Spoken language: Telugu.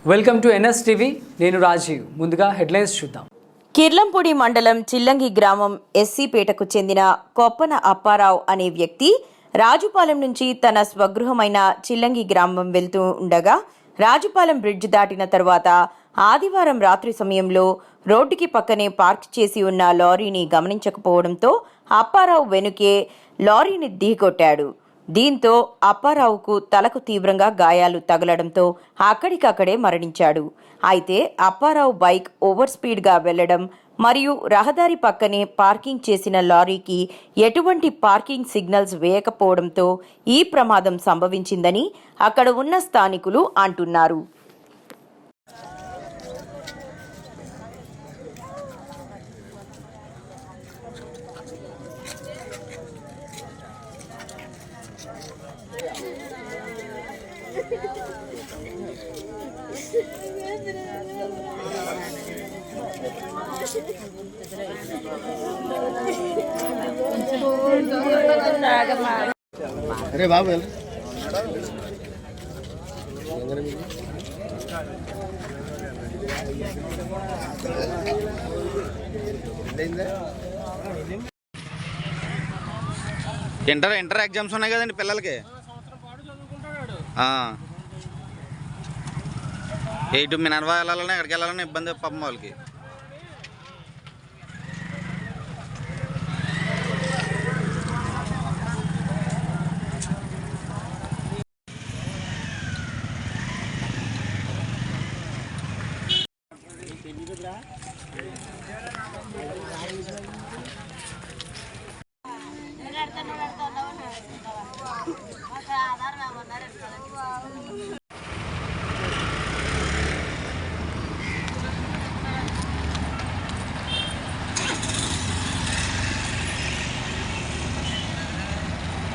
Welcome to NS TV. నేను రాజీవ్. ముందుగా హెడ్లైన్స్ చూద్దాం. కిర్లంపూడి మండలం చిల్లంగి గ్రామం ఎస్సీపేటకు చెందిన కొప్పన అప్పారావు అనే వ్యక్తి రాజుపాలెం నుంచి తన స్వగృహమైన చిల్లంగి గ్రామం వెళ్తూ ఉండగా రాజుపాలెం బ్రిడ్జ్ దాటిన తర్వాత ఆదివారం రాత్రి సమయంలో రోడ్డుకి పక్కనే పార్క్ చేసి ఉన్న లారీని గమనించకపోవడంతో అప్పారావు వెనుకే లారీని ఢీకొట్టాడు. దీంతో అప్పారావుకు తలకు తీవ్రంగా గాయాలు తగలడంతో అక్కడికక్కడే మరణించాడు. అయితే అప్పారావు బైక్ ఓవర్ స్పీడ్గా వెళ్లడం మరియు రహదారి పక్కనే పార్కింగ్ చేసిన లారీకి ఎటువంటి పార్కింగ్ సిగ్నల్స్ వేయకపోవడంతో ఈ ప్రమాదం సంభవించిందని అక్కడ ఉన్న స్థానికులు అంటున్నారు. अरे बाबू ఇంటర్ ఎగ్జామ్స్ ఉన్నాయి కదండి పిల్లలకి. 8 మినర్వా వెళ్ళాలన్నా ఎక్కడికి వెళ్ళాలన్నా ఇబ్బంది పాపం వాళ్ళకి.